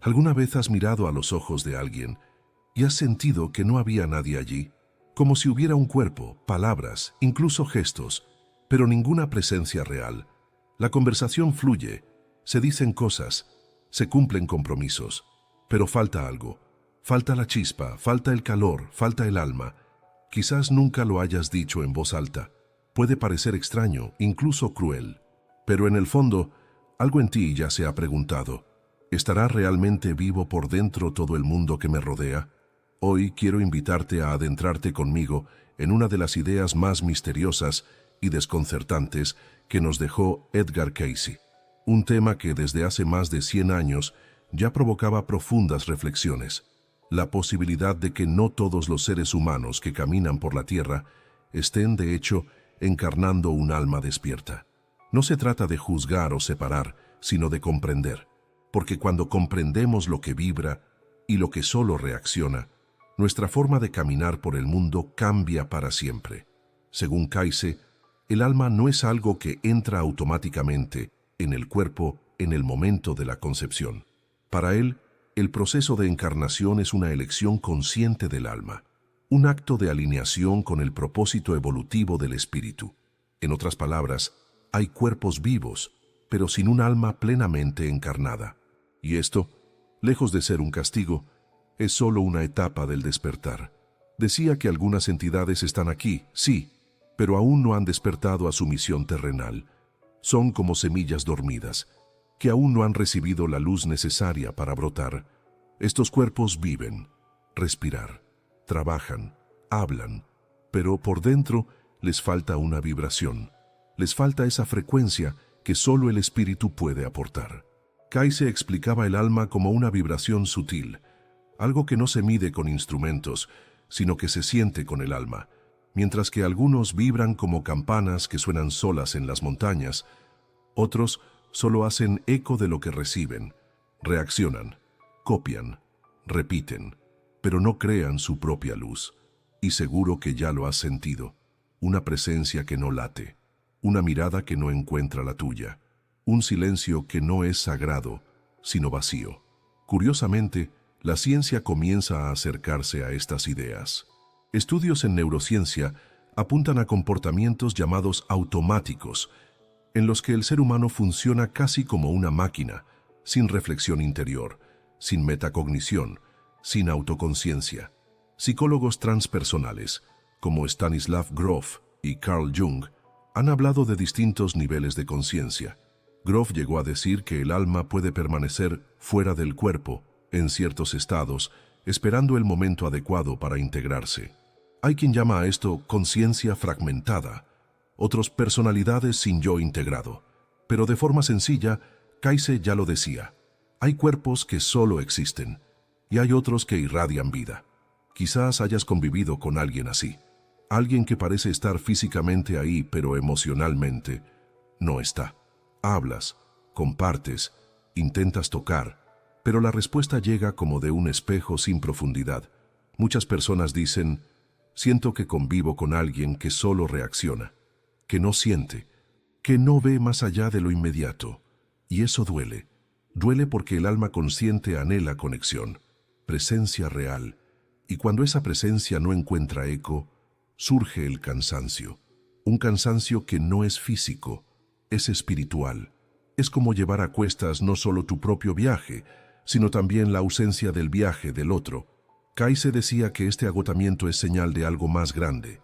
¿Alguna vez has mirado a los ojos de alguien y has sentido que no había nadie allí? Como si hubiera un cuerpo, palabras, incluso gestos, pero ninguna presencia real. La conversación fluye, se dicen cosas, se cumplen compromisos, pero falta algo. Falta la chispa, falta el calor, falta el alma. Quizás nunca lo hayas dicho en voz alta. Puede parecer extraño, incluso cruel. Pero en el fondo, algo en ti ya se ha preguntado: ¿estará realmente vivo por dentro todo el mundo que me rodea? Hoy quiero invitarte a adentrarte conmigo en una de las ideas más misteriosas y desconcertantes que nos dejó Edgar Cayce. Un tema que desde hace más de 100 años ya provocaba profundas reflexiones: la posibilidad de que no todos los seres humanos que caminan por la Tierra estén, de hecho, encarnando un alma despierta. No se trata de juzgar o separar, sino de comprender, porque cuando comprendemos lo que vibra y lo que solo reacciona, nuestra forma de caminar por el mundo cambia para siempre. Según Cayce, el alma no es algo que entra automáticamente en el cuerpo en el momento de la concepción. Para él, el proceso de encarnación es una elección consciente del alma, un acto de alineación con el propósito evolutivo del espíritu. En otras palabras, hay cuerpos vivos, pero sin un alma plenamente encarnada. Y esto, lejos de ser un castigo, es solo una etapa del despertar. Decía que algunas entidades están aquí, sí, pero aún no han despertado a su misión terrenal. Son como semillas dormidas, que aún no han recibido la luz necesaria para brotar. Estos cuerpos viven, respirar, trabajan, hablan, pero por dentro les falta una vibración. Les falta esa frecuencia que solo el espíritu puede aportar. Cayce explicaba el alma como una vibración sutil, algo que no se mide con instrumentos, sino que se siente con el alma. Mientras que algunos vibran como campanas que suenan solas en las montañas, otros solo hacen eco de lo que reciben, reaccionan, copian, repiten, pero no crean su propia luz. Y seguro que ya lo has sentido: una presencia que no late, una mirada que no encuentra la tuya, un silencio que no es sagrado, sino vacío. Curiosamente, la ciencia comienza a acercarse a estas ideas. Estudios en neurociencia apuntan a comportamientos llamados automáticos, en los que el ser humano funciona casi como una máquina, sin reflexión interior, sin metacognición, sin autoconciencia. Psicólogos transpersonales, como Stanislav Grof y Carl Jung, han hablado de distintos niveles de conciencia. Grof llegó a decir que el alma puede permanecer fuera del cuerpo, en ciertos estados, esperando el momento adecuado para integrarse. Hay quien llama a esto conciencia fragmentada, otros personalidades sin yo integrado. Pero de forma sencilla, Cayce ya lo decía: hay cuerpos que solo existen, y hay otros que irradian vida. Quizás hayas convivido con alguien así, alguien que parece estar físicamente ahí, pero emocionalmente no está. Hablas, compartes, intentas tocar, pero la respuesta llega como de un espejo sin profundidad. Muchas personas dicen: siento que convivo con alguien que solo reacciona, que no siente, que no ve más allá de lo inmediato. Y eso duele. Duele porque el alma consciente anhela conexión, presencia real, y cuando esa presencia no encuentra eco, surge el cansancio. Un cansancio que no es físico, es espiritual. Es como llevar a cuestas no solo tu propio viaje, sino también la ausencia del viaje del otro. Cayce decía que este agotamiento es señal de algo más grande.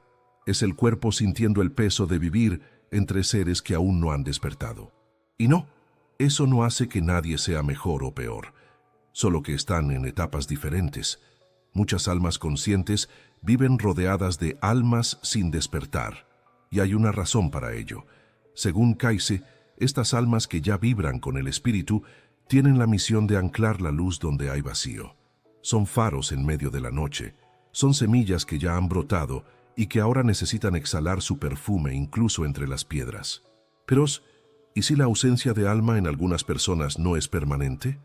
Es el cuerpo sintiendo el peso de vivir entre seres que aún no han despertado. Y no, eso no hace que nadie sea mejor o peor, solo que están en etapas diferentes. Muchas almas conscientes viven rodeadas de almas sin despertar, y hay una razón para ello. Según Cayce, estas almas que ya vibran con el espíritu tienen la misión de anclar la luz donde hay vacío. Son faros en medio de la noche, son semillas que ya han brotado y que ahora necesitan exhalar su perfume incluso entre las piedras. Pero, ¿y si la ausencia de alma en algunas personas no es permanente?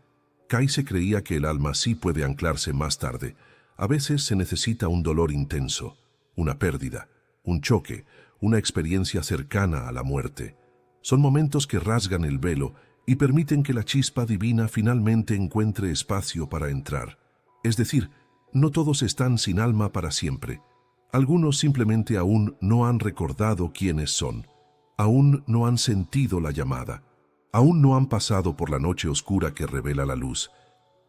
Cayce creía que el alma sí puede anclarse más tarde. A veces se necesita un dolor intenso, una pérdida, un choque, una experiencia cercana a la muerte. Son momentos que rasgan el velo y permiten que la chispa divina finalmente encuentre espacio para entrar. Es decir, no todos están sin alma para siempre. Algunos simplemente aún no han recordado quiénes son, aún no han sentido la llamada, aún no han pasado por la noche oscura que revela la luz.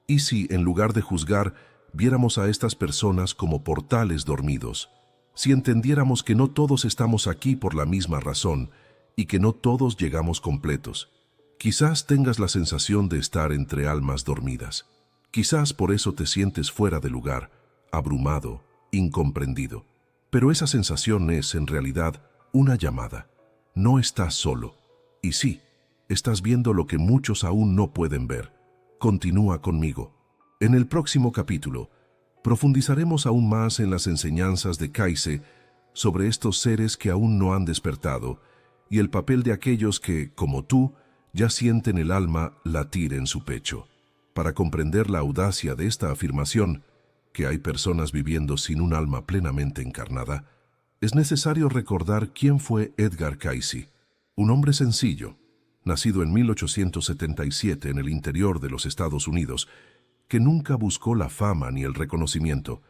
Y si, en lugar de juzgar, viéramos a estas personas como portales dormidos, si entendiéramos que no todos estamos aquí por la misma razón y que no todos llegamos completos, quizás tengas la sensación de estar entre almas dormidas. Quizás por eso te sientes fuera de lugar, abrumado, incomprendido. Pero esa sensación es, en realidad, una llamada. No estás solo. Y sí, estás viendo lo que muchos aún no pueden ver. Continúa conmigo. En el próximo capítulo, profundizaremos aún más en las enseñanzas de Kaise sobre estos seres que aún no han despertado y el papel de aquellos que, como tú, ya sienten el alma latir en su pecho. Para comprender la audacia de esta afirmación, que hay personas viviendo sin un alma plenamente encarnada, es necesario recordar quién fue Edgar Cayce, un hombre sencillo, nacido en 1877 en el interior de los Estados Unidos, que nunca buscó la fama ni el reconocimiento,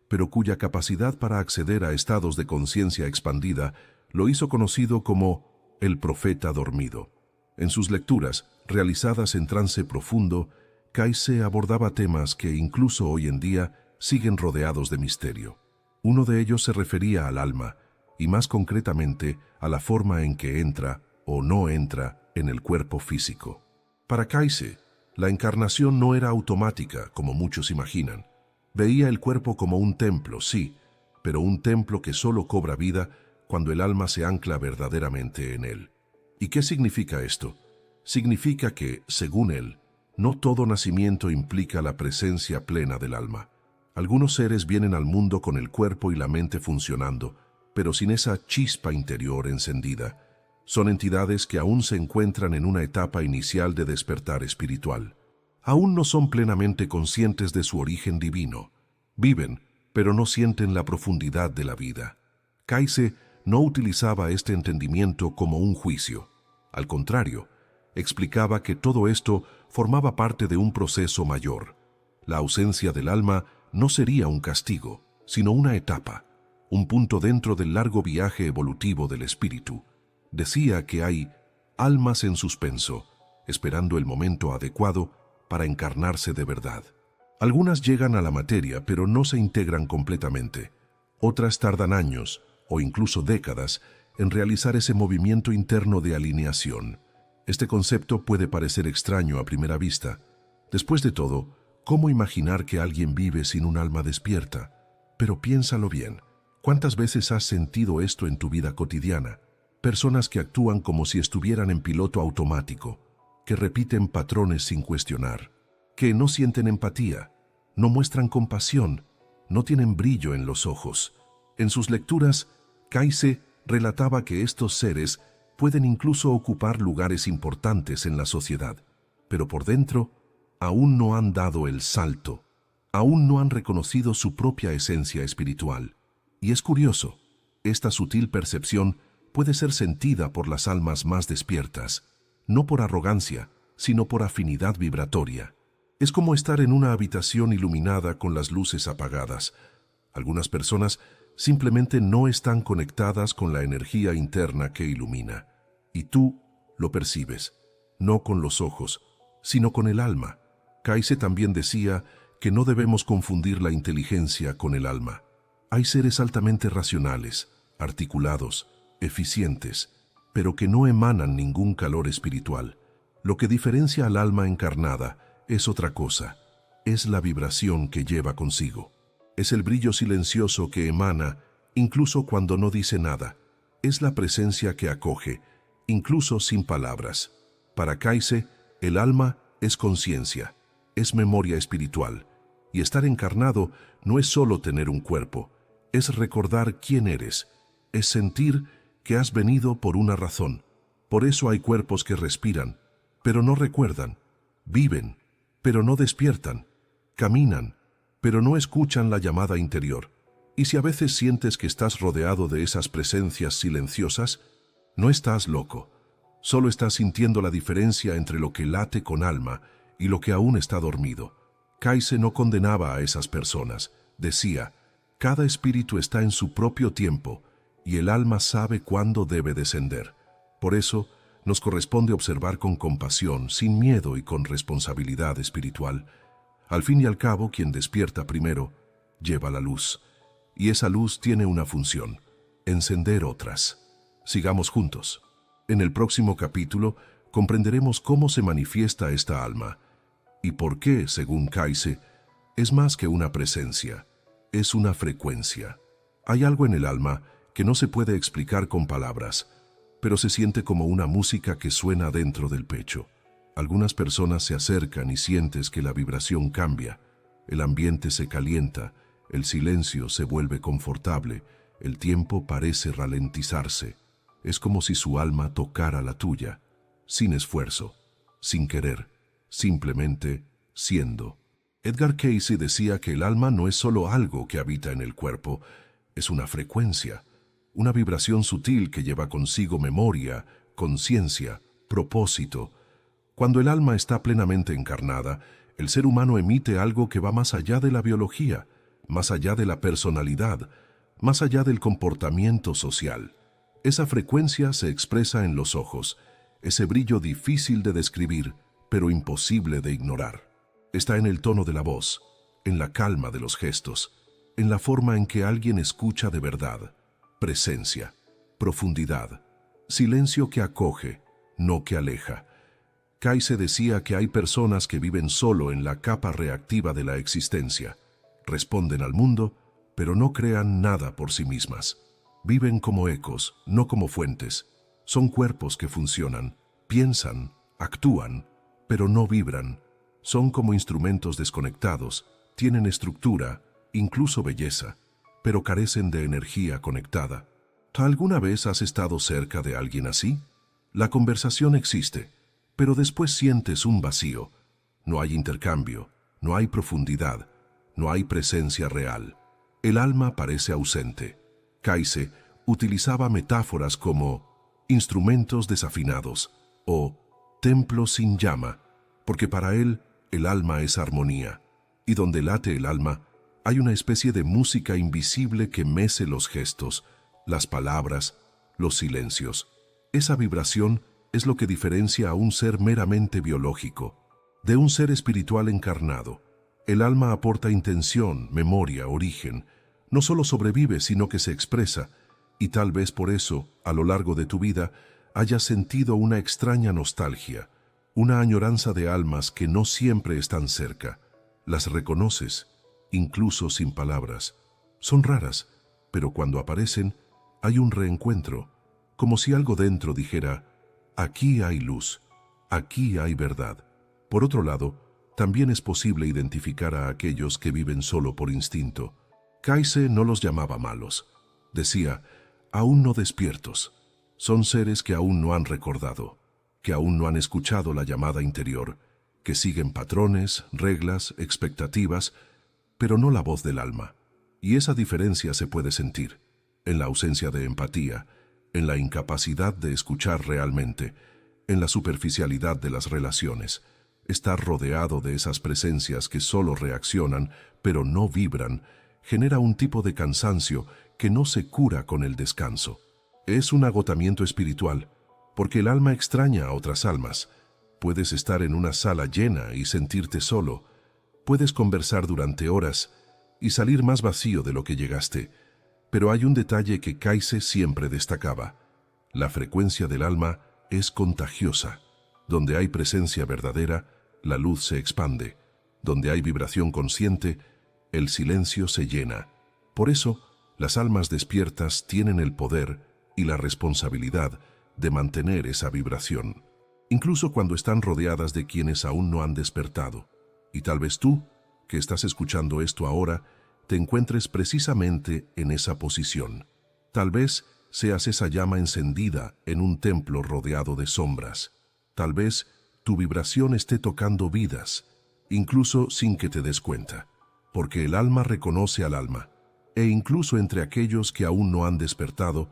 pero cuya capacidad para acceder a estados de conciencia expandida lo hizo conocido como el profeta dormido. En sus lecturas, realizadas en trance profundo, Cayce abordaba temas que incluso hoy en día siguen rodeados de misterio. Uno de ellos se refería al alma, y más concretamente a la forma en que entra o no entra en el cuerpo físico. Para Cayce, la encarnación no era automática, como muchos imaginan. Veía el cuerpo como un templo, sí, pero un templo que solo cobra vida cuando el alma se ancla verdaderamente en él. ¿Y qué significa esto? Significa que, según él, no todo nacimiento implica la presencia plena del alma. Algunos seres vienen al mundo con el cuerpo y la mente funcionando, pero sin esa chispa interior encendida. Son entidades que aún se encuentran en una etapa inicial de despertar espiritual. Aún no son plenamente conscientes de su origen divino. Viven, pero no sienten la profundidad de la vida. Cayce no utilizaba este entendimiento como un juicio. Al contrario, explicaba que todo esto formaba parte de un proceso mayor. La ausencia del alma no sería un castigo, sino una etapa, un punto dentro del largo viaje evolutivo del espíritu. Decía que hay almas en suspenso, esperando el momento adecuado para encarnarse de verdad. Algunas llegan a la materia, pero no se integran completamente. Otras tardan años, o incluso décadas, en realizar ese movimiento interno de alineación. Este concepto puede parecer extraño a primera vista. Después de todo, ¿cómo imaginar que alguien vive sin un alma despierta? Pero piénsalo bien. ¿Cuántas veces has sentido esto en tu vida cotidiana? Personas que actúan como si estuvieran en piloto automático, que repiten patrones sin cuestionar, que no sienten empatía, no muestran compasión, no tienen brillo en los ojos. En sus lecturas, Cayce relataba que estos seres pueden incluso ocupar lugares importantes en la sociedad, pero por dentro aún no han dado el salto, aún no han reconocido su propia esencia espiritual. Y es curioso, esta sutil percepción puede ser sentida por las almas más despiertas, no por arrogancia, sino por afinidad vibratoria. Es como estar en una habitación iluminada con las luces apagadas. Algunas personas simplemente no están conectadas con la energía interna que ilumina. Y tú lo percibes, no con los ojos, sino con el alma. Cayce también decía que no debemos confundir la inteligencia con el alma. Hay seres altamente racionales, articulados, eficientes, pero que no emanan ningún calor espiritual. Lo que diferencia al alma encarnada es otra cosa, es la vibración que lleva consigo. Es el brillo silencioso que emana, incluso cuando no dice nada. Es la presencia que acoge, incluso sin palabras. Para Cayce, el alma es conciencia, es memoria espiritual. Y estar encarnado no es solo tener un cuerpo, es recordar quién eres, es sentir que has venido por una razón. Por eso hay cuerpos que respiran, pero no recuerdan, viven, pero no despiertan, caminan, pero no escuchan la llamada interior. Y si a veces sientes que estás rodeado de esas presencias silenciosas, no estás loco. Solo estás sintiendo la diferencia entre lo que late con alma y lo que aún está dormido. Kayse no condenaba a esas personas. Decía, cada espíritu está en su propio tiempo y el alma sabe cuándo debe descender. Por eso, nos corresponde observar con compasión, sin miedo y con responsabilidad espiritual. Al fin y al cabo, quien despierta primero, lleva la luz. Y esa luz tiene una función: encender otras. Sigamos juntos. En el próximo capítulo comprenderemos cómo se manifiesta esta alma y por qué, según Kayse, es más que una presencia, es una frecuencia. Hay algo en el alma que no se puede explicar con palabras, pero se siente como una música que suena dentro del pecho. Algunas personas se acercan y sientes que la vibración cambia, el ambiente se calienta, el silencio se vuelve confortable, el tiempo parece ralentizarse. Es como si su alma tocara la tuya, sin esfuerzo, sin querer, simplemente siendo. Edgar Cayce decía que el alma no es solo algo que habita en el cuerpo, es una frecuencia, una vibración sutil que lleva consigo memoria, conciencia, propósito. Cuando el alma está plenamente encarnada, el ser humano emite algo que va más allá de la biología, más allá de la personalidad, más allá del comportamiento social. Esa frecuencia se expresa en los ojos, ese brillo difícil de describir, pero imposible de ignorar. Está en el tono de la voz, en la calma de los gestos, en la forma en que alguien escucha de verdad. Presencia, profundidad, silencio que acoge, no que aleja. Cayce decía que hay personas que viven solo en la capa reactiva de la existencia. Responden al mundo, pero no crean nada por sí mismas. Viven como ecos, no como fuentes. Son cuerpos que funcionan, piensan, actúan, pero no vibran. Son como instrumentos desconectados, tienen estructura, incluso belleza, pero carecen de energía conectada. ¿Alguna vez has estado cerca de alguien así? La conversación existe, pero después sientes un vacío. No hay intercambio, no hay profundidad, no hay presencia real. El alma parece ausente. Cayce utilizaba metáforas como instrumentos desafinados o templos sin llama, porque para él el alma es armonía, y donde late el alma hay una especie de música invisible que mece los gestos, las palabras, los silencios. Esa vibración es lo que diferencia a un ser meramente biológico de un ser espiritual encarnado. El alma aporta intención, memoria, origen. No solo sobrevive, sino que se expresa, y tal vez por eso, a lo largo de tu vida, hayas sentido una extraña nostalgia, una añoranza de almas que no siempre están cerca. Las reconoces, incluso sin palabras. Son raras, pero cuando aparecen, hay un reencuentro, como si algo dentro dijera, aquí hay luz, aquí hay verdad. Por otro lado, también es posible identificar a aquellos que viven solo por instinto. Cayce no los llamaba malos. Decía, aún no despiertos. Son seres que aún no han recordado, que aún no han escuchado la llamada interior, que siguen patrones, reglas, expectativas, pero no la voz del alma. Y esa diferencia se puede sentir en la ausencia de empatía, en la incapacidad de escuchar realmente, en la superficialidad de las relaciones. Estar rodeado de esas presencias que solo reaccionan, pero no vibran, genera un tipo de cansancio que no se cura con el descanso. Es un agotamiento espiritual, porque el alma extraña a otras almas. Puedes estar en una sala llena y sentirte solo. Puedes conversar durante horas y salir más vacío de lo que llegaste. Pero hay un detalle que Cayce siempre destacaba. La frecuencia del alma es contagiosa. Donde hay presencia verdadera, la luz se expande. Donde hay vibración consciente, el silencio se llena. Por eso, las almas despiertas tienen el poder y la responsabilidad de mantener esa vibración, incluso cuando están rodeadas de quienes aún no han despertado. Y tal vez tú, que estás escuchando esto ahora, te encuentres precisamente en esa posición. Tal vez seas esa llama encendida en un templo rodeado de sombras. Tal vez tu vibración esté tocando vidas, incluso sin que te des cuenta, porque el alma reconoce al alma, e incluso entre aquellos que aún no han despertado,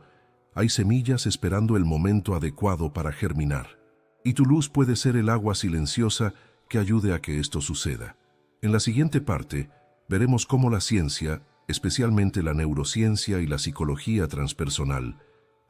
Hay semillas esperando el momento adecuado para germinar. Y tu luz puede ser el agua silenciosa que ayude a que esto suceda. En la siguiente parte, veremos cómo la ciencia, especialmente la neurociencia y la psicología transpersonal,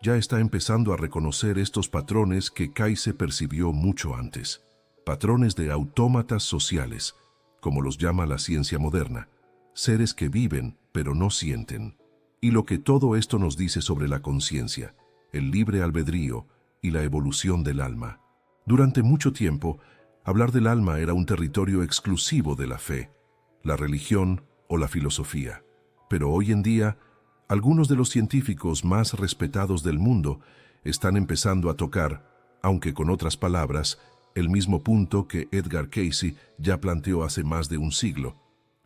ya está empezando a reconocer estos patrones que Kayce percibió mucho antes. Patrones de autómatas sociales, como los llama la ciencia moderna. Seres que viven, pero no sienten. Y lo que todo esto nos dice sobre la conciencia, el libre albedrío y la evolución del alma. Durante mucho tiempo, hablar del alma era un territorio exclusivo de la fe, la religión o la filosofía. Pero hoy en día, algunos de los científicos más respetados del mundo están empezando a tocar, aunque con otras palabras, el mismo punto que Edgar Cayce ya planteó hace más de un siglo,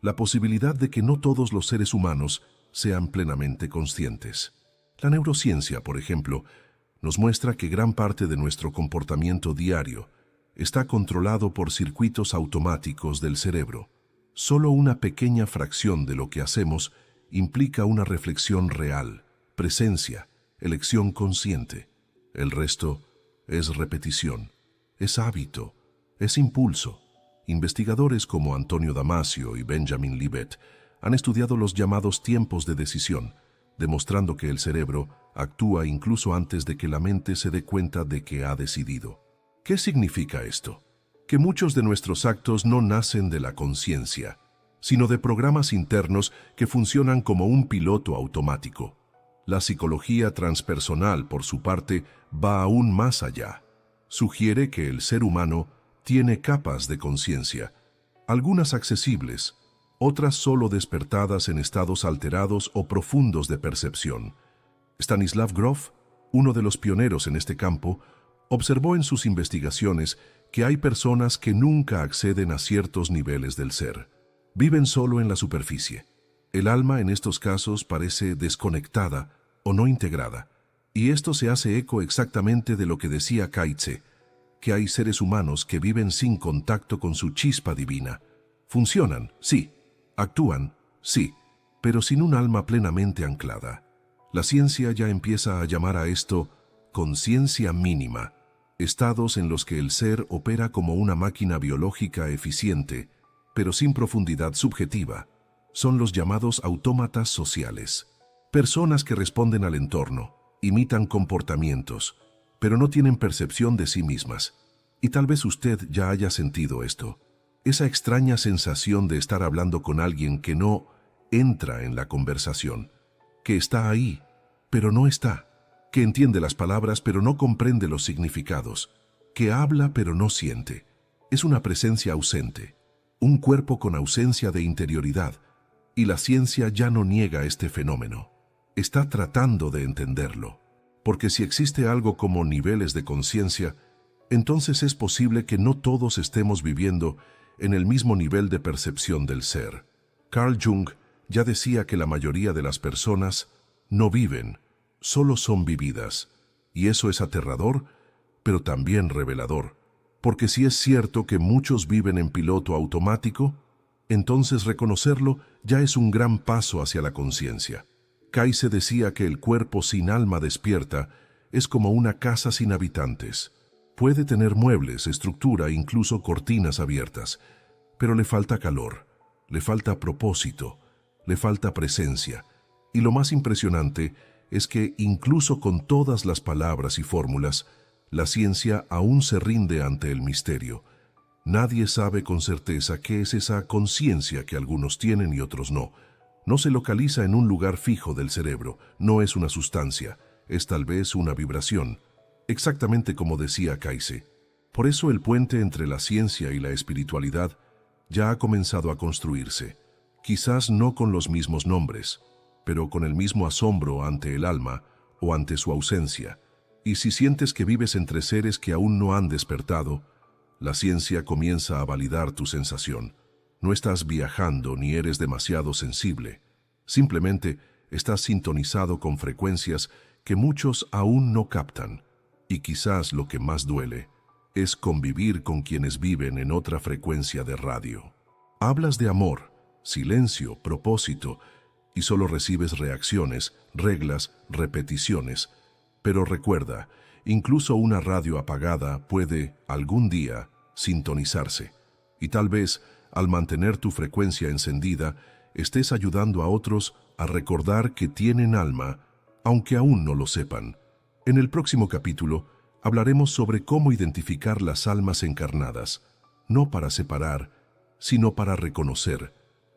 la posibilidad de que no todos los seres humanos sean plenamente conscientes. La neurociencia, por ejemplo, nos muestra que gran parte de nuestro comportamiento diario está controlado por circuitos automáticos del cerebro. Solo una pequeña fracción de lo que hacemos implica una reflexión real, presencia, elección consciente. El resto es repetición, es hábito, es impulso. Investigadores como Antonio Damasio y Benjamin Libet han estudiado los llamados tiempos de decisión, demostrando que el cerebro actúa incluso antes de que la mente se dé cuenta de que ha decidido. ¿Qué significa esto? Que muchos de nuestros actos no nacen de la conciencia, sino de programas internos que funcionan como un piloto automático. La psicología transpersonal, por su parte, va aún más allá. Sugiere que el ser humano tiene capas de conciencia, algunas accesibles, otras solo despertadas en estados alterados o profundos de percepción. Stanislav Grof, uno de los pioneros en este campo, observó en sus investigaciones que hay personas que nunca acceden a ciertos niveles del ser. Viven solo en la superficie. El alma en estos casos parece desconectada o no integrada. Y esto se hace eco exactamente de lo que decía Kayce, que hay seres humanos que viven sin contacto con su chispa divina. Funcionan, sí. Actúan, sí, pero sin un alma plenamente anclada. La ciencia ya empieza a llamar a esto conciencia mínima, estados en los que el ser opera como una máquina biológica eficiente, pero sin profundidad subjetiva. Son los llamados autómatas sociales. Personas que responden al entorno, imitan comportamientos, pero no tienen percepción de sí mismas. Y tal vez usted ya haya sentido esto. Esa extraña sensación de estar hablando con alguien que no entra en la conversación, que está ahí, pero no está, que entiende las palabras pero no comprende los significados, que habla pero no siente. Es una presencia ausente, un cuerpo con ausencia de interioridad, y la ciencia ya no niega este fenómeno. Está tratando de entenderlo, porque si existe algo como niveles de conciencia, entonces es posible que no todos estemos viviendo en el mismo nivel de percepción del ser. Carl Jung ya decía que la mayoría de las personas no viven, solo son vividas, y eso es aterrador, pero también revelador, porque si es cierto que muchos viven en piloto automático, entonces reconocerlo ya es un gran paso hacia la conciencia. Kayce decía que el cuerpo sin alma despierta es como una casa sin habitantes. Puede tener muebles, estructura, incluso cortinas abiertas, pero le falta calor, le falta propósito, le falta presencia. Y lo más impresionante es que incluso con todas las palabras y fórmulas, la ciencia aún se rinde ante el misterio. Nadie sabe con certeza qué es esa conciencia que algunos tienen y otros no. No se localiza en un lugar fijo del cerebro, no es una sustancia, es tal vez una vibración. Exactamente como decía Kayce. Por eso el puente entre la ciencia y la espiritualidad ya ha comenzado a construirse, quizás no con los mismos nombres, pero con el mismo asombro ante el alma o ante su ausencia. Y si sientes que vives entre seres que aún no han despertado, la ciencia comienza a validar tu sensación. No estás viajando ni eres demasiado sensible. Simplemente estás sintonizado con frecuencias que muchos aún no captan. Y quizás lo que más duele es convivir con quienes viven en otra frecuencia de radio. Hablas de amor, silencio, propósito, y solo recibes reacciones, reglas, repeticiones. Pero recuerda, incluso una radio apagada puede, algún día, sintonizarse. Y tal vez, al mantener tu frecuencia encendida, estés ayudando a otros a recordar que tienen alma, aunque aún no lo sepan. En el próximo capítulo, hablaremos sobre cómo identificar las almas encarnadas, no para separar, sino para reconocer,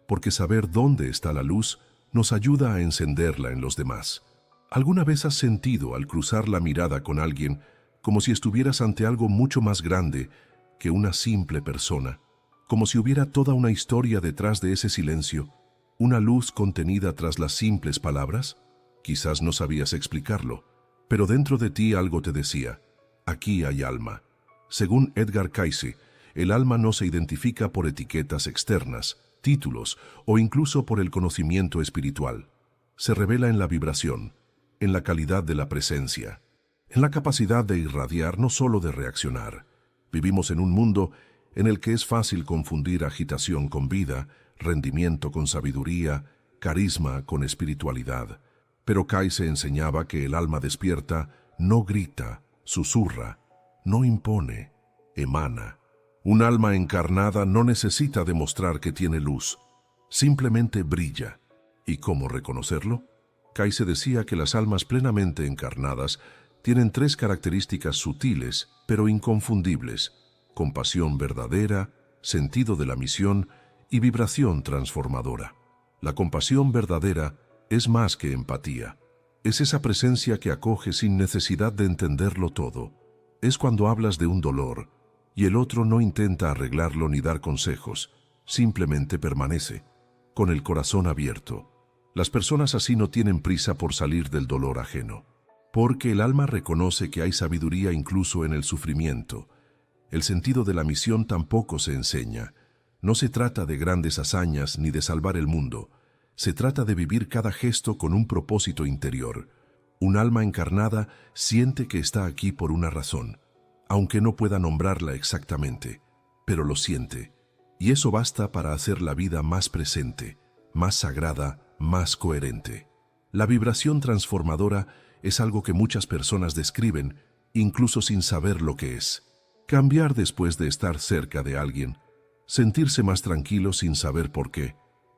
porque saber dónde está la luz nos ayuda a encenderla en los demás. ¿Alguna vez has sentido al cruzar la mirada con alguien como si estuvieras ante algo mucho más grande que una simple persona? Como si hubiera toda una historia detrás de ese silencio, una luz contenida tras las simples palabras? Quizás no sabías explicarlo, pero dentro de ti algo te decía, aquí hay alma. Según Edgar Cayce, el alma no se identifica por etiquetas externas, títulos o incluso por el conocimiento espiritual. Se revela en la vibración, en la calidad de la presencia, en la capacidad de irradiar, no solo de reaccionar. Vivimos en un mundo en el que es fácil confundir agitación con vida, rendimiento con sabiduría, carisma con espiritualidad. Pero Cayce enseñaba que el alma despierta no grita, susurra, no impone, emana. Un alma encarnada no necesita demostrar que tiene luz, simplemente brilla. ¿Y cómo reconocerlo? Cayce decía que las almas plenamente encarnadas tienen 3 características sutiles, pero inconfundibles: compasión verdadera, sentido de la misión y vibración transformadora. La compasión verdadera es más que empatía. Es esa presencia que acoge sin necesidad de entenderlo todo. Es cuando hablas de un dolor y el otro no intenta arreglarlo ni dar consejos, simplemente permanece, con el corazón abierto. Las personas así no tienen prisa por salir del dolor ajeno, porque el alma reconoce que hay sabiduría incluso en el sufrimiento. El sentido de la misión tampoco se enseña. No se trata de grandes hazañas ni de salvar el mundo. Se trata de vivir cada gesto con un propósito interior. Un alma encarnada siente que está aquí por una razón, aunque no pueda nombrarla exactamente, pero lo siente. Y eso basta para hacer la vida más presente, más sagrada, más coherente. La vibración transformadora es algo que muchas personas describen, incluso sin saber lo que es. Cambiar después de estar cerca de alguien, sentirse más tranquilo sin saber por qué,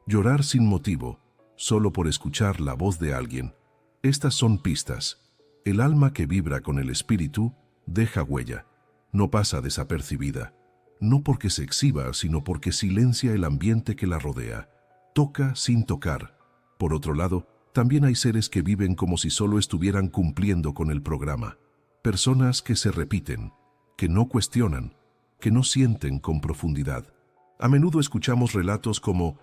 llorar sin motivo, solo por escuchar la voz de alguien. Estas son pistas. El alma que vibra con el espíritu deja huella, no pasa desapercibida, no porque se exhiba, sino porque silencia el ambiente que la rodea, toca sin tocar. Por otro lado, también hay seres que viven como si solo estuvieran cumpliendo con el programa, personas que se repiten, que no cuestionan, que no sienten con profundidad. A menudo escuchamos relatos como: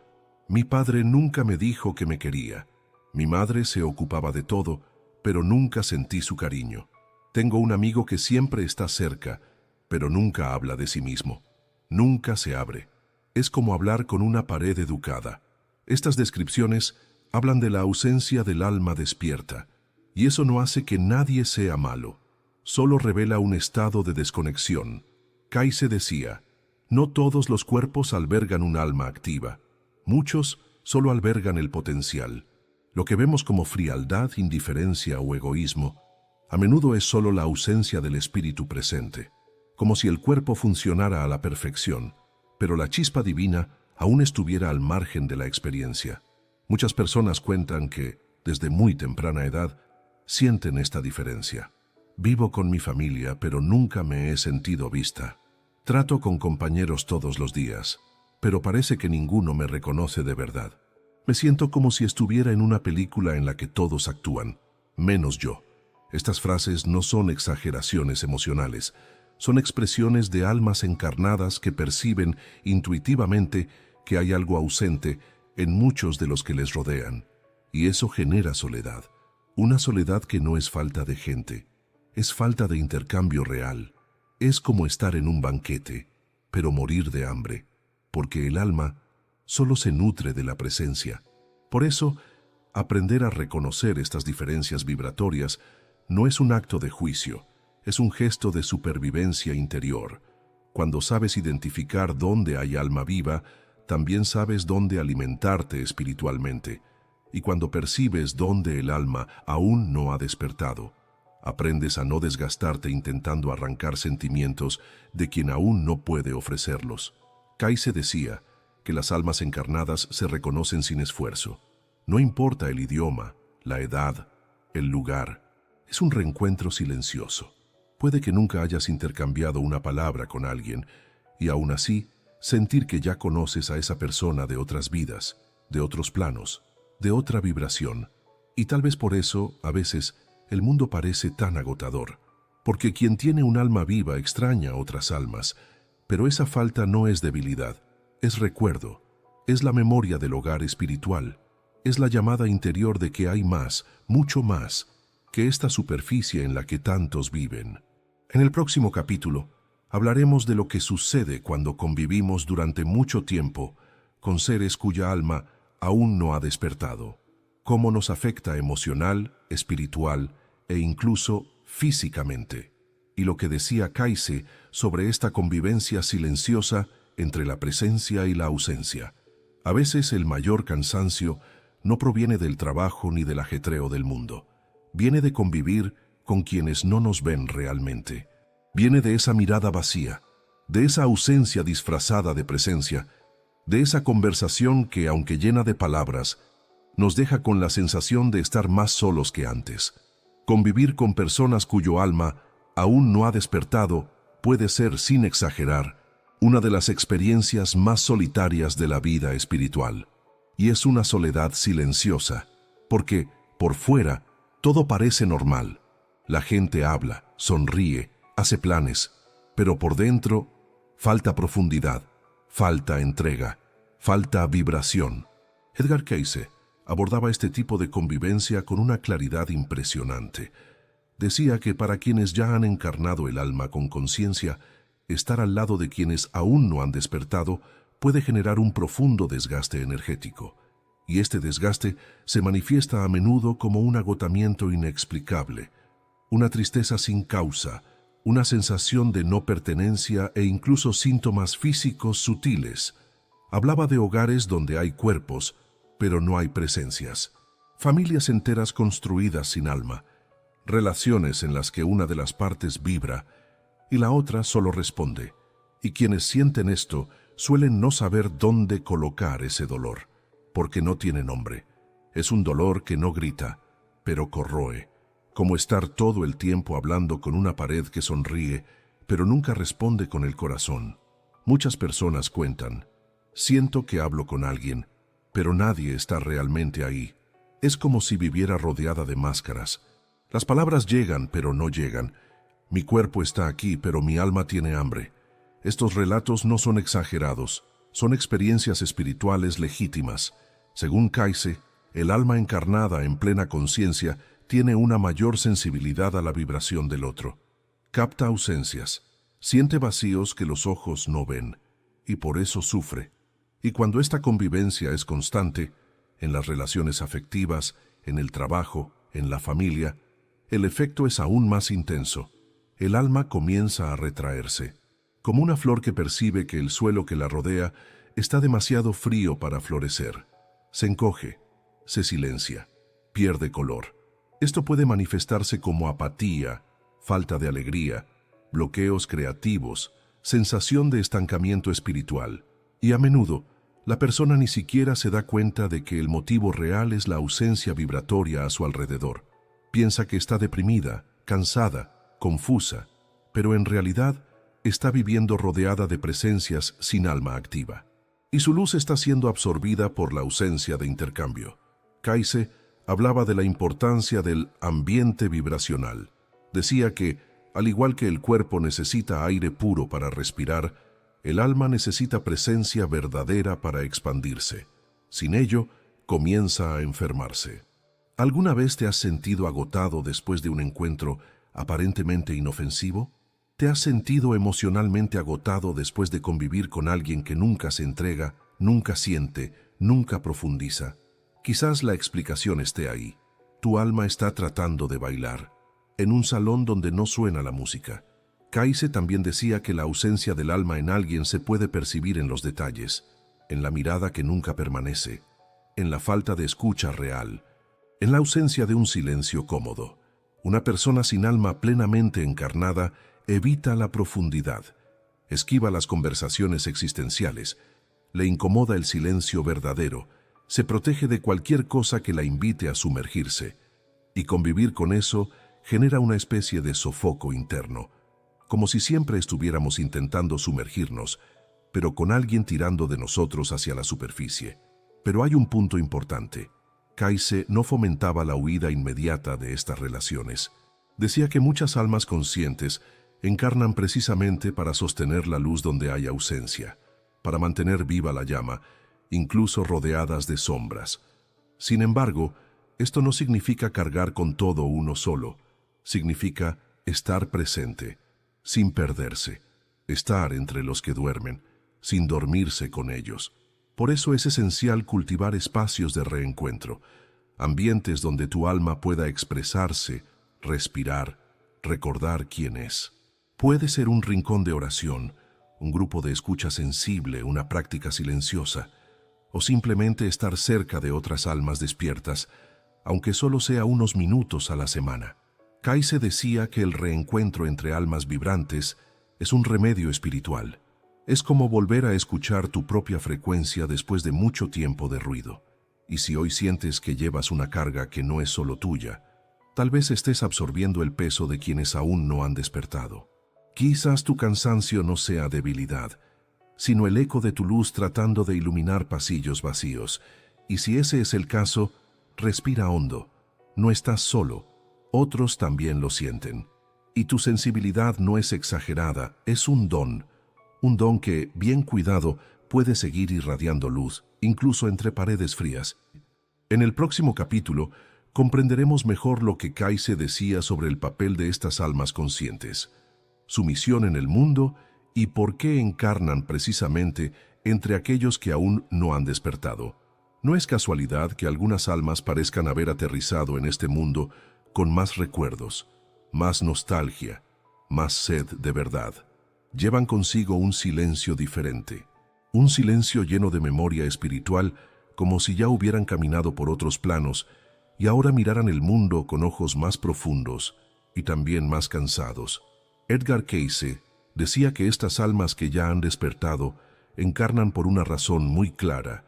mi padre nunca me dijo que me quería, mi madre se ocupaba de todo, pero nunca sentí su cariño. Tengo un amigo que siempre está cerca, pero nunca habla de sí mismo, nunca se abre. Es como hablar con una pared educada. Estas descripciones hablan de la ausencia del alma despierta, y eso no hace que nadie sea malo, solo revela un estado de desconexión. Cayce decía: no todos los cuerpos albergan un alma activa, muchos solo albergan el potencial. Lo que vemos como frialdad, indiferencia o egoísmo, a menudo es solo la ausencia del espíritu presente, como si el cuerpo funcionara a la perfección, pero la chispa divina aún estuviera al margen de la experiencia. Muchas personas cuentan que, desde muy temprana edad, sienten esta diferencia. Vivo con mi familia, pero nunca me he sentido vista. Trato con compañeros todos los días, pero parece que ninguno me reconoce de verdad. Me siento como si estuviera en una película en la que todos actúan, menos yo. Estas frases no son exageraciones emocionales, son expresiones de almas encarnadas que perciben intuitivamente que hay algo ausente en muchos de los que les rodean, y eso genera soledad. Una soledad que no es falta de gente, es falta de intercambio real. Es como estar en un banquete, pero morir de hambre, porque el alma solo se nutre de la presencia. Por eso, aprender a reconocer estas diferencias vibratorias no es un acto de juicio, es un gesto de supervivencia interior. Cuando sabes identificar dónde hay alma viva, también sabes dónde alimentarte espiritualmente, y cuando percibes dónde el alma aún no ha despertado, Aprendes a no desgastarte intentando arrancar sentimientos de quien aún no puede ofrecerlos. Kaise decía que las almas encarnadas se reconocen sin esfuerzo. No importa el idioma, la edad, el lugar. Es un reencuentro silencioso. Puede que nunca hayas intercambiado una palabra con alguien y aún así sentir que ya conoces a esa persona de otras vidas, de otros planos, de otra vibración. Y tal vez por eso, a veces, el mundo parece tan agotador, porque quien tiene un alma viva extraña a otras almas, pero esa falta no es debilidad, es recuerdo, es la memoria del hogar espiritual, es la llamada interior de que hay más, mucho más, que esta superficie en la que tantos viven. En el próximo capítulo, hablaremos de lo que sucede cuando convivimos durante mucho tiempo con seres cuya alma aún no ha despertado, cómo nos afecta emocional, espiritual e incluso físicamente, y lo que decía Kaise sobre esta convivencia silenciosa entre la presencia y la ausencia. A veces el mayor cansancio no proviene del trabajo ni del ajetreo del mundo, viene de convivir con quienes no nos ven realmente. Viene de esa mirada vacía, de esa ausencia disfrazada de presencia, de esa conversación que, aunque llena de palabras, nos deja con la sensación de estar más solos que antes. Convivir con personas cuyo alma aún no ha despertado puede ser, sin exagerar, una de las experiencias más solitarias de la vida espiritual. Y es una soledad silenciosa, porque, por fuera, todo parece normal. La gente habla, sonríe, hace planes, pero por dentro falta profundidad, falta entrega, falta vibración. Edgar Cayce abordaba este tipo de convivencia con una claridad impresionante. Decía que para quienes ya han encarnado el alma con conciencia, estar al lado de quienes aún no han despertado puede generar un profundo desgaste energético, y este desgaste se manifiesta a menudo como un agotamiento inexplicable, una tristeza sin causa, una sensación de no pertenencia e incluso síntomas físicos sutiles. Hablaba de hogares donde hay cuerpos, pero no hay presencias, familias enteras construidas sin alma, relaciones en las que una de las partes vibra y la otra solo responde, y quienes sienten esto suelen no saber dónde colocar ese dolor, porque no tiene nombre. Es un dolor que no grita, pero corroe, como estar todo el tiempo hablando con una pared que sonríe, pero nunca responde con el corazón. Muchas personas cuentan, siento que hablo con alguien, pero nadie está realmente ahí. Es como si viviera rodeada de máscaras. Las palabras llegan, pero no llegan. Mi cuerpo está aquí, pero mi alma tiene hambre. Estos relatos no son exagerados, son experiencias espirituales legítimas. Según Cayce, el alma encarnada en plena conciencia tiene una mayor sensibilidad a la vibración del otro. Capta ausencias, siente vacíos que los ojos no ven, y por eso sufre. Y cuando esta convivencia es constante, en las relaciones afectivas, en el trabajo, en la familia, el efecto es aún más intenso. El alma comienza a retraerse, como una flor que percibe que el suelo que la rodea está demasiado frío para florecer. Se encoge, se silencia, pierde color. Esto puede manifestarse como apatía, falta de alegría, bloqueos creativos, sensación de estancamiento espiritual. Y a menudo, la persona ni siquiera se da cuenta de que el motivo real es la ausencia vibratoria a su alrededor. Piensa que está deprimida, cansada, confusa, pero en realidad está viviendo rodeada de presencias sin alma activa. Y su luz está siendo absorbida por la ausencia de intercambio. Cayce hablaba de la importancia del ambiente vibracional. Decía que, al igual que el cuerpo necesita aire puro para respirar, el alma necesita presencia verdadera para expandirse. Sin ello, comienza a enfermarse. ¿Alguna vez te has sentido agotado después de un encuentro aparentemente inofensivo? ¿Te has sentido emocionalmente agotado después de convivir con alguien que nunca se entrega, nunca siente, nunca profundiza? Quizás la explicación esté ahí. Tu alma está tratando de bailar, en un salón donde no suena la música. Cayce también decía que la ausencia del alma en alguien se puede percibir en los detalles, en la mirada que nunca permanece, en la falta de escucha real, en la ausencia de un silencio cómodo. Una persona sin alma plenamente encarnada evita la profundidad, esquiva las conversaciones existenciales, le incomoda el silencio verdadero, se protege de cualquier cosa que la invite a sumergirse, y convivir con eso genera una especie de sofoco interno, como si siempre estuviéramos intentando sumergirnos, pero con alguien tirando de nosotros hacia la superficie. Pero hay un punto importante. Kayse no fomentaba la huida inmediata de estas relaciones. Decía que muchas almas conscientes encarnan precisamente para sostener la luz donde hay ausencia, para mantener viva la llama, incluso rodeadas de sombras. Sin embargo, esto no significa cargar con todo uno solo, significa estar presente, sin perderse, estar entre los que duermen, sin dormirse con ellos. Por eso es esencial cultivar espacios de reencuentro, ambientes donde tu alma pueda expresarse, respirar, recordar quién es. Puede ser un rincón de oración, un grupo de escucha sensible, una práctica silenciosa, o simplemente estar cerca de otras almas despiertas, aunque solo sea unos minutos a la semana. Kayse decía que el reencuentro entre almas vibrantes es un remedio espiritual. Es como volver a escuchar tu propia frecuencia después de mucho tiempo de ruido. Y si hoy sientes que llevas una carga que no es solo tuya, tal vez estés absorbiendo el peso de quienes aún no han despertado. Quizás tu cansancio no sea debilidad, sino el eco de tu luz tratando de iluminar pasillos vacíos. Y si ese es el caso, respira hondo. No estás solo, otros también lo sienten. Y tu sensibilidad no es exagerada, es un don que, bien cuidado, puede seguir irradiando luz, incluso entre paredes frías. En el próximo capítulo, comprenderemos mejor lo que Kayse decía sobre el papel de estas almas conscientes, su misión en el mundo y por qué encarnan precisamente entre aquellos que aún no han despertado. No es casualidad que algunas almas parezcan haber aterrizado en este mundo con más recuerdos, más nostalgia, más sed de verdad. Llevan consigo un silencio diferente, un silencio lleno de memoria espiritual, como si ya hubieran caminado por otros planos y ahora miraran el mundo con ojos más profundos y también más cansados. Edgar Cayce decía que estas almas que ya han despertado encarnan por una razón muy clara.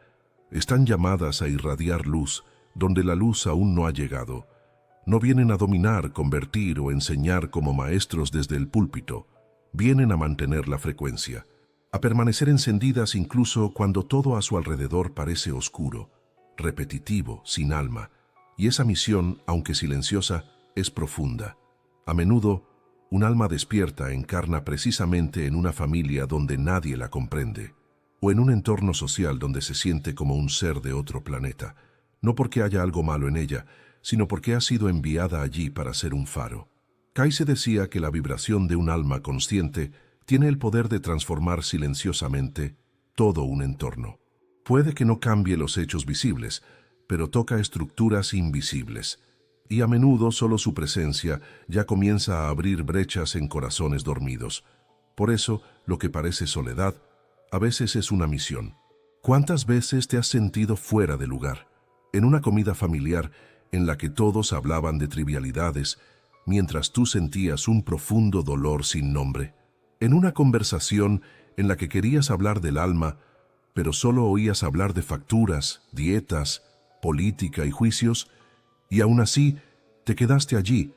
Están llamadas a irradiar luz donde la luz aún no ha llegado. No vienen a dominar, convertir o enseñar como maestros desde el púlpito. Vienen a mantener la frecuencia, a permanecer encendidas incluso cuando todo a su alrededor parece oscuro, repetitivo, sin alma. Y esa misión, aunque silenciosa, es profunda. A menudo, un alma despierta encarna precisamente en una familia donde nadie la comprende, o en un entorno social donde se siente como un ser de otro planeta, no porque haya algo malo en ella, sino porque ha sido enviada allí para ser un faro. Kayse decía que la vibración de un alma consciente tiene el poder de transformar silenciosamente todo un entorno. Puede que no cambie los hechos visibles, pero toca estructuras invisibles, y a menudo solo su presencia ya comienza a abrir brechas en corazones dormidos. Por eso, lo que parece soledad, a veces es una misión. ¿Cuántas veces te has sentido fuera de lugar? En una comida familiar en la que todos hablaban de trivialidades, mientras tú sentías un profundo dolor sin nombre. En una conversación en la que querías hablar del alma, pero solo oías hablar de facturas, dietas, política y juicios, y aún así te quedaste allí,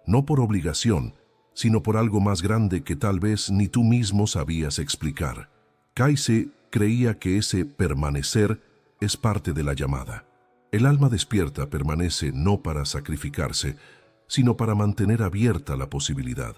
no por obligación, sino por algo más grande que tal vez ni tú mismo sabías explicar. Kayse creía que ese permanecer es parte de la llamada. El alma despierta permanece no para sacrificarse, sino para mantener abierta la posibilidad.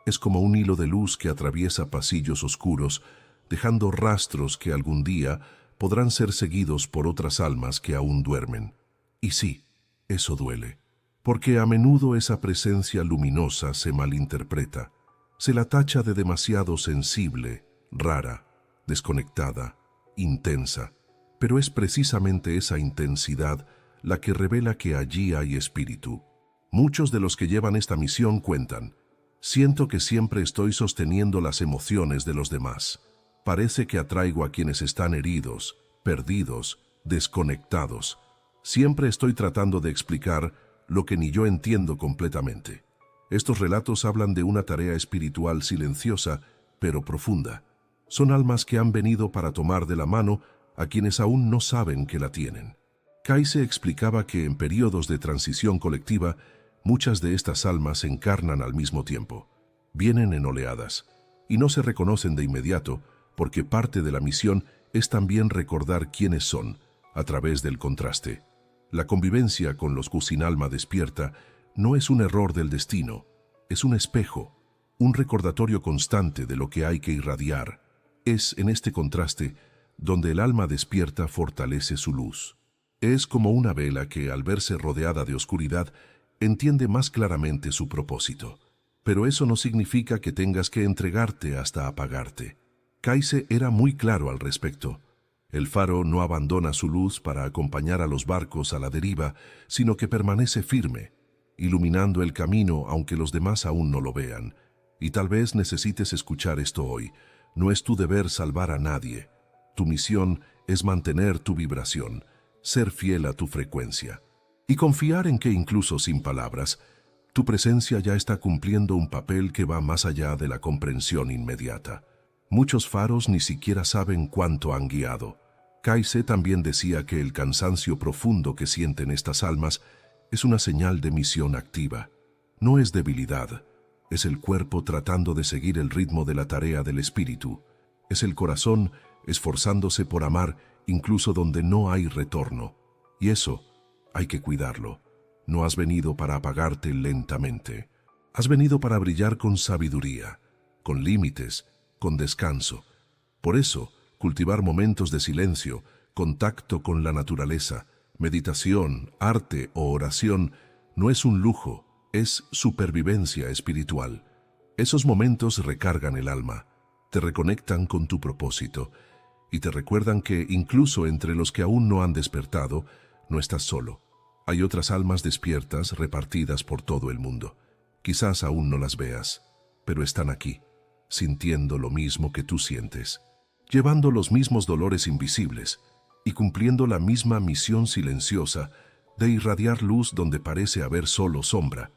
Es como un hilo de luz que atraviesa pasillos oscuros, dejando rastros que algún día podrán ser seguidos por otras almas que aún duermen. Y sí, eso duele, porque a menudo esa presencia luminosa se malinterpreta. Se la tacha de demasiado sensible, rara, desconectada, intensa. Pero es precisamente esa intensidad la que revela que allí hay espíritu. Muchos de los que llevan esta misión cuentan: siento que siempre estoy sosteniendo las emociones de los demás. Parece que atraigo a quienes están heridos, perdidos, desconectados. Siempre estoy tratando de explicar lo que ni yo entiendo completamente. Estos relatos hablan de una tarea espiritual silenciosa, pero profunda. Son almas que han venido para tomar de la mano a quienes aún no saben que la tienen. Kayse explicaba que en periodos de transición colectiva, muchas de estas almas se encarnan al mismo tiempo. Vienen en oleadas, y no se reconocen de inmediato, porque parte de la misión es también recordar quiénes son, a través del contraste. La convivencia con los Kusinalma despierta no es un error del destino, es un espejo, un recordatorio constante de lo que hay que irradiar. Es en este contraste donde el alma despierta fortalece su luz. Es como una vela que, al verse rodeada de oscuridad, entiende más claramente su propósito. Pero eso no significa que tengas que entregarte hasta apagarte. Kayse era muy claro al respecto. El faro no abandona su luz para acompañar a los barcos a la deriva, sino que permanece firme, iluminando el camino aunque los demás aún no lo vean. Y tal vez necesites escuchar esto hoy. No es tu deber salvar a nadie. Tu misión es mantener tu vibración, ser fiel a tu frecuencia y confiar en que incluso sin palabras, tu presencia ya está cumpliendo un papel que va más allá de la comprensión inmediata. Muchos faros ni siquiera saben cuánto han guiado. Kayse también decía que el cansancio profundo que sienten estas almas es una señal de misión activa. No es debilidad, es el cuerpo tratando de seguir el ritmo de la tarea del espíritu. Es el corazón esforzándose por amar incluso donde no hay retorno. Y eso hay que cuidarlo. No has venido para apagarte lentamente. Has venido para brillar con sabiduría, con límites, con descanso. Por eso, cultivar momentos de silencio, contacto con la naturaleza, meditación, arte o oración no es un lujo, es supervivencia espiritual. Esos momentos recargan el alma, te reconectan con tu propósito y te recuerdan que incluso entre los que aún no han despertado, no estás solo. Hay otras almas despiertas repartidas por todo el mundo. Quizás aún no las veas, pero están aquí, sintiendo lo mismo que tú sientes, llevando los mismos dolores invisibles y cumpliendo la misma misión silenciosa de irradiar luz donde parece haber solo sombra.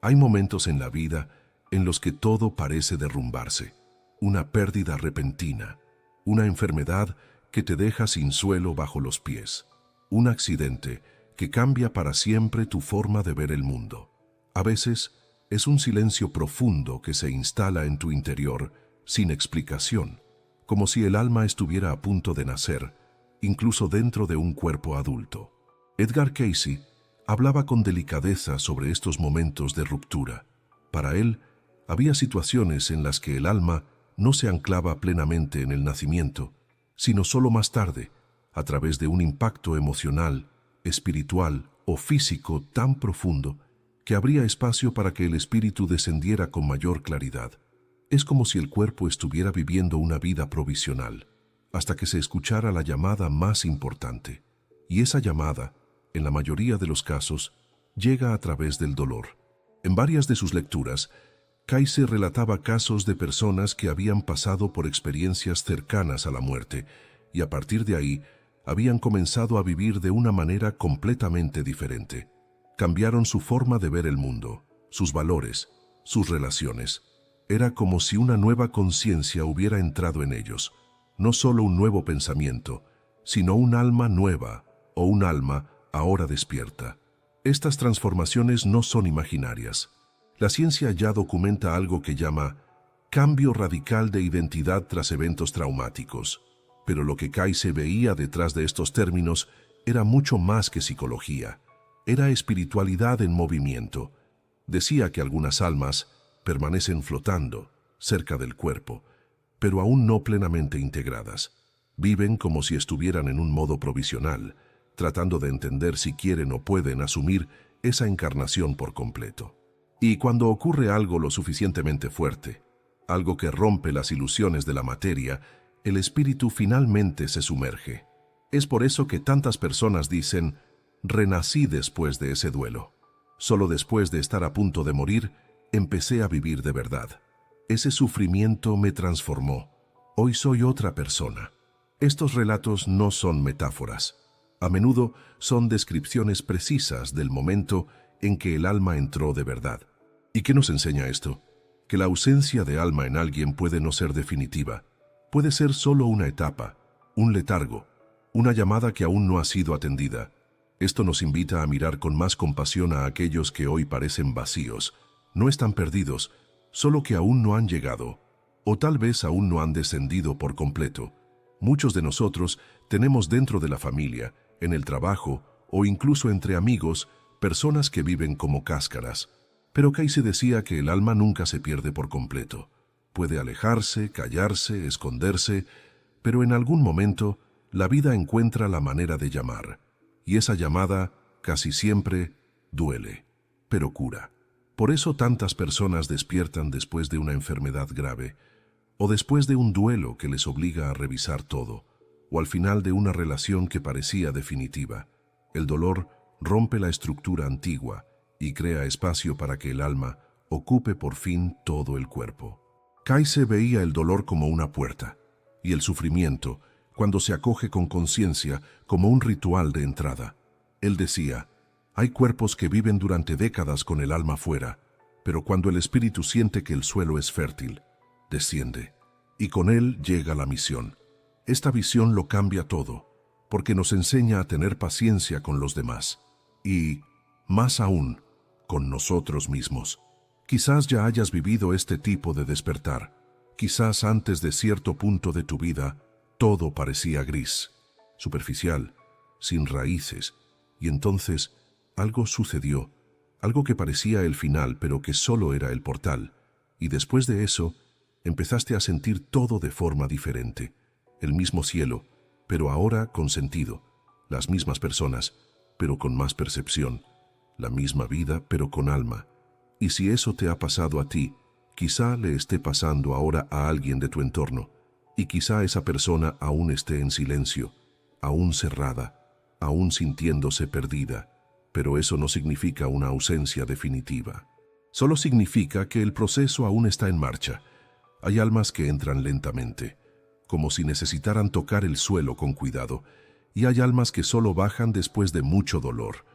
Hay momentos en la vida en los que todo parece derrumbarse, una pérdida repentina, una enfermedad que te deja sin suelo bajo los pies, un accidente que cambia para siempre tu forma de ver el mundo. A veces es un silencio profundo que se instala en tu interior sin explicación, como si el alma estuviera a punto de nacer, incluso dentro de un cuerpo adulto. Edgar Cayce hablaba con delicadeza sobre estos momentos de ruptura. Para él, había situaciones en las que el alma no se anclaba plenamente en el nacimiento, sino solo más tarde, a través de un impacto emocional, espiritual o físico tan profundo que habría espacio para que el espíritu descendiera con mayor claridad. Es como si el cuerpo estuviera viviendo una vida provisional, hasta que se escuchara la llamada más importante. Y esa llamada, en la mayoría de los casos, llega a través del dolor. En varias de sus lecturas, Cayce relataba casos de personas que habían pasado por experiencias cercanas a la muerte y a partir de ahí habían comenzado a vivir de una manera completamente diferente. Cambiaron su forma de ver el mundo, sus valores, sus relaciones. Era como si una nueva conciencia hubiera entrado en ellos, no solo un nuevo pensamiento, sino un alma nueva o un alma ahora despierta. Estas transformaciones no son imaginarias. La ciencia ya documenta algo que llama cambio radical de identidad tras eventos traumáticos. Pero lo que Cayce veía detrás de estos términos era mucho más que psicología. Era espiritualidad en movimiento. Decía que algunas almas permanecen flotando cerca del cuerpo, pero aún no plenamente integradas. Viven como si estuvieran en un modo provisional, tratando de entender si quieren o pueden asumir esa encarnación por completo. Y cuando ocurre algo lo suficientemente fuerte, algo que rompe las ilusiones de la materia, el espíritu finalmente se sumerge. Es por eso que tantas personas dicen, renací después de ese duelo. Solo después de estar a punto de morir, empecé a vivir de verdad. Ese sufrimiento me transformó. Hoy soy otra persona. Estos relatos no son metáforas. A menudo son descripciones precisas del momento en que el alma entró de verdad. ¿Y qué nos enseña esto? Que la ausencia de alma en alguien puede no ser definitiva, puede ser solo una etapa, un letargo, una llamada que aún no ha sido atendida. Esto nos invita a mirar con más compasión a aquellos que hoy parecen vacíos. No están perdidos, solo que aún no han llegado, o tal vez aún no han descendido por completo. Muchos de nosotros tenemos dentro de la familia, en el trabajo o incluso entre amigos, personas que viven como cáscaras. Pero Cayce decía que el alma nunca se pierde por completo. Puede alejarse, callarse, esconderse, pero en algún momento la vida encuentra la manera de llamar. Y esa llamada, casi siempre, duele, pero cura. Por eso tantas personas despiertan después de una enfermedad grave, o después de un duelo que les obliga a revisar todo, o al final de una relación que parecía definitiva. El dolor rompe la estructura antigua y crea espacio para que el alma ocupe por fin todo el cuerpo. Cayce veía el dolor como una puerta, y el sufrimiento, cuando se acoge con conciencia, como un ritual de entrada. Él decía, hay cuerpos que viven durante décadas con el alma fuera, pero cuando el espíritu siente que el suelo es fértil, desciende, y con él llega la misión. Esta visión lo cambia todo, porque nos enseña a tener paciencia con los demás, y, más aún, con nosotros mismos. Quizás ya hayas vivido este tipo de despertar. Quizás antes de cierto punto de tu vida, todo parecía gris, superficial, sin raíces, y entonces algo sucedió, algo que parecía el final, pero que solo era el portal, y después de eso, empezaste a sentir todo de forma diferente. El mismo cielo, pero ahora con sentido. Las mismas personas, pero con más percepción. La misma vida, pero con alma. Y si eso te ha pasado a ti, quizá le esté pasando ahora a alguien de tu entorno. Y quizá esa persona aún esté en silencio, aún cerrada, aún sintiéndose perdida. Pero eso no significa una ausencia definitiva. Solo significa que el proceso aún está en marcha. Hay almas que entran lentamente, como si necesitaran tocar el suelo con cuidado, y hay almas que solo bajan después de mucho dolor.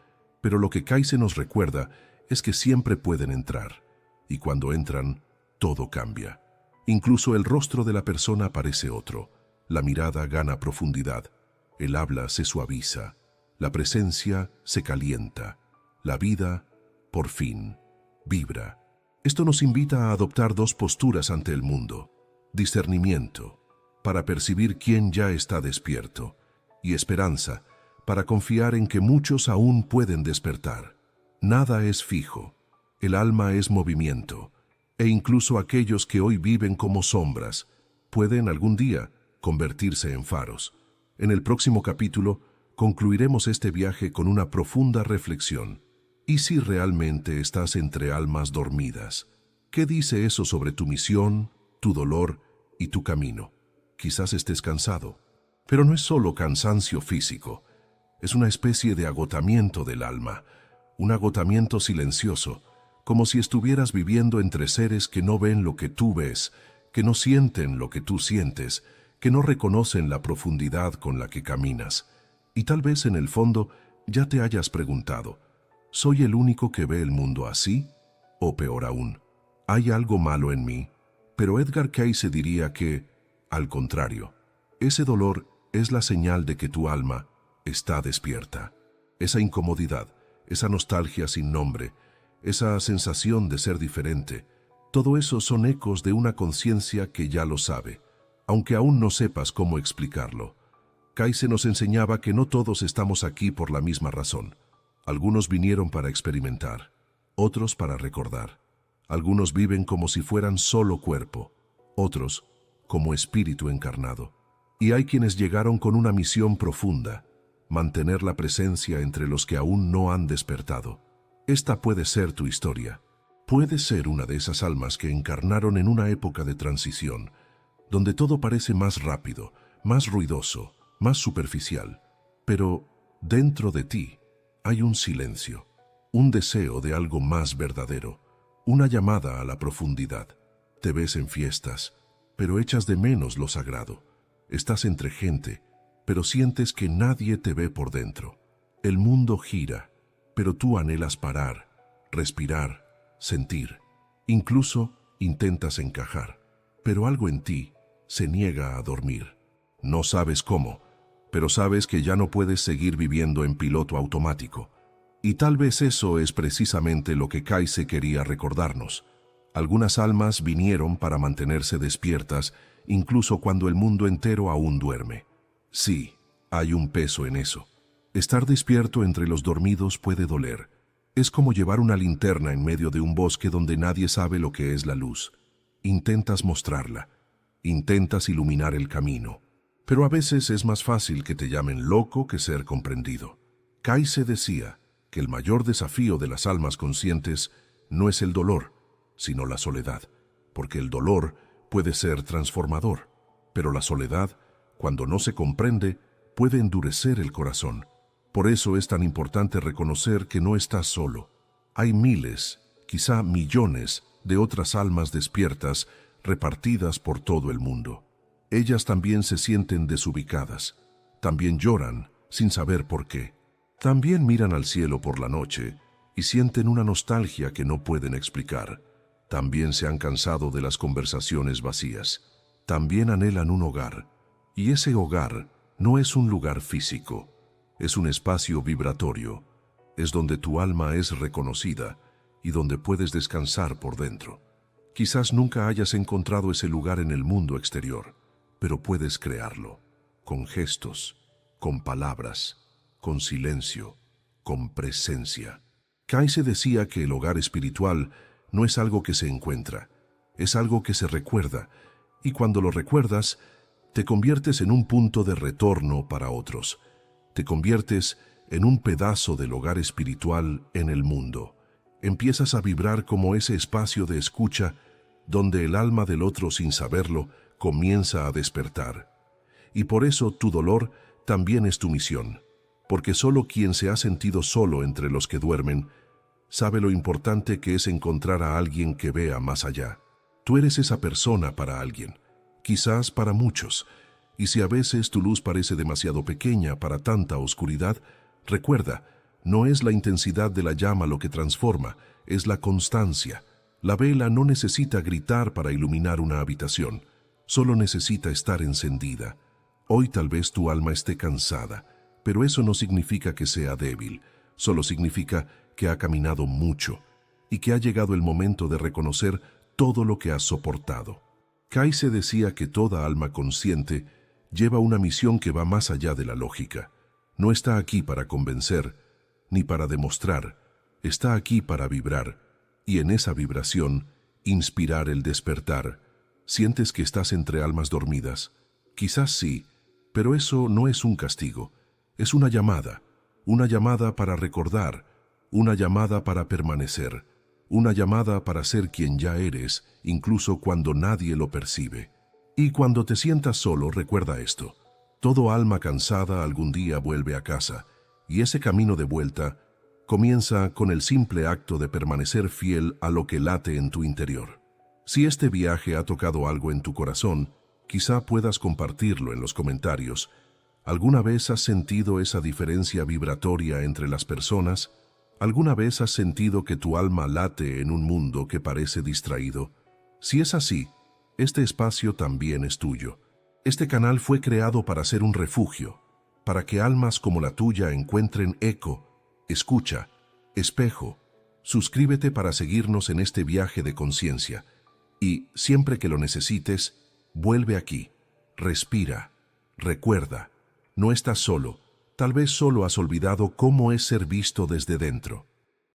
Pero lo que Cayce nos recuerda es que siempre pueden entrar, y cuando entran, todo cambia. Incluso el rostro de la persona parece otro, la mirada gana profundidad, el habla se suaviza, la presencia se calienta, la vida, por fin, vibra. Esto nos invita a adoptar dos posturas ante el mundo: discernimiento, para percibir quién ya está despierto, y esperanza, para confiar en que muchos aún pueden despertar. Nada es fijo, el alma es movimiento, e incluso aquellos que hoy viven como sombras pueden algún día convertirse en faros. En el próximo capítulo concluiremos este viaje con una profunda reflexión. ¿Y si realmente estás entre almas dormidas? ¿Qué dice eso sobre tu misión, tu dolor y tu camino? Quizás estés cansado, pero no es solo cansancio físico, es una especie de agotamiento del alma, un agotamiento silencioso, como si estuvieras viviendo entre seres que no ven lo que tú ves, que no sienten lo que tú sientes, que no reconocen la profundidad con la que caminas. Y tal vez en el fondo ya te hayas preguntado, ¿soy el único que ve el mundo así? O peor aún, ¿hay algo malo en mí? Pero Edgar Cayce diría que, al contrario, ese dolor es la señal de que tu alma está despierta. Esa incomodidad, esa nostalgia sin nombre, esa sensación de ser diferente, todo eso son ecos de una conciencia que ya lo sabe, aunque aún no sepas cómo explicarlo. Cayce nos enseñaba que no todos estamos aquí por la misma razón. Algunos vinieron para experimentar, otros para recordar. Algunos viven como si fueran solo cuerpo, otros como espíritu encarnado. Y hay quienes llegaron con una misión profunda: mantener la presencia entre los que aún no han despertado. Esta puede ser tu historia. Puedes ser una de esas almas que encarnaron en una época de transición, donde todo parece más rápido, más ruidoso, más superficial. Pero dentro de ti hay un silencio, un deseo de algo más verdadero, una llamada a la profundidad. Te ves en fiestas, pero echas de menos lo sagrado. Estás entre gente, pero sientes que nadie te ve por dentro. El mundo gira, pero tú anhelas parar, respirar, sentir. Incluso intentas encajar, pero algo en ti se niega a dormir. No sabes cómo, pero sabes que ya no puedes seguir viviendo en piloto automático. Y tal vez eso es precisamente lo que Kaise quería recordarnos. Algunas almas vinieron para mantenerse despiertas, incluso cuando el mundo entero aún duerme. Sí, hay un peso en eso. Estar despierto entre los dormidos puede doler. Es como llevar una linterna en medio de un bosque donde nadie sabe lo que es la luz. Intentas mostrarla, intentas iluminar el camino, pero a veces es más fácil que te llamen loco que ser comprendido. Kaise decía que el mayor desafío de las almas conscientes no es el dolor, sino la soledad, porque el dolor puede ser transformador, pero la soledad, cuando no se comprende, puede endurecer el corazón. Por eso es tan importante reconocer que no estás solo. Hay miles, quizá millones, de otras almas despiertas repartidas por todo el mundo. Ellas también se sienten desubicadas, también lloran sin saber por qué. También miran al cielo por la noche y sienten una nostalgia que no pueden explicar. También se han cansado de las conversaciones vacías. También anhelan un hogar, y ese hogar no es un lugar físico, es un espacio vibratorio, es donde tu alma es reconocida y donde puedes descansar por dentro. Quizás nunca hayas encontrado ese lugar en el mundo exterior, pero puedes crearlo, con gestos, con palabras, con silencio, con presencia. Kaise decía que el hogar espiritual no es algo que se encuentra, es algo que se recuerda, y cuando lo recuerdas, te conviertes en un punto de retorno para otros. Te conviertes en un pedazo del hogar espiritual en el mundo. Empiezas a vibrar como ese espacio de escucha donde el alma del otro, sin saberlo, comienza a despertar. Y por eso tu dolor también es tu misión, porque solo quien se ha sentido solo entre los que duermen sabe lo importante que es encontrar a alguien que vea más allá. Tú eres esa persona para alguien, quizás para muchos, y si a veces tu luz parece demasiado pequeña para tanta oscuridad, recuerda, no es la intensidad de la llama lo que transforma, es la constancia. La vela no necesita gritar para iluminar una habitación, solo necesita estar encendida. Hoy tal vez tu alma esté cansada, pero eso no significa que sea débil, solo significa que ha caminado mucho y que ha llegado el momento de reconocer todo lo que has soportado. Kaise decía que toda alma consciente lleva una misión que va más allá de la lógica. No está aquí para convencer, ni para demostrar, está aquí para vibrar, y en esa vibración, inspirar el despertar. ¿Sientes que estás entre almas dormidas? Quizás sí, pero eso no es un castigo, es una llamada para recordar, una llamada para permanecer, una llamada para ser quien ya eres, incluso cuando nadie lo percibe. Y cuando te sientas solo, recuerda esto. Todo alma cansada algún día vuelve a casa, y ese camino de vuelta comienza con el simple acto de permanecer fiel a lo que late en tu interior. Si este viaje ha tocado algo en tu corazón, quizá puedas compartirlo en los comentarios. ¿Alguna vez has sentido esa diferencia vibratoria entre las personas? ¿Alguna vez has sentido que tu alma late en un mundo que parece distraído? Si es así, este espacio también es tuyo. Este canal fue creado para ser un refugio, para que almas como la tuya encuentren eco, escucha, espejo. Suscríbete para seguirnos en este viaje de conciencia. Y, siempre que lo necesites, vuelve aquí, respira, recuerda. No estás solo, tal vez solo has olvidado cómo es ser visto desde dentro.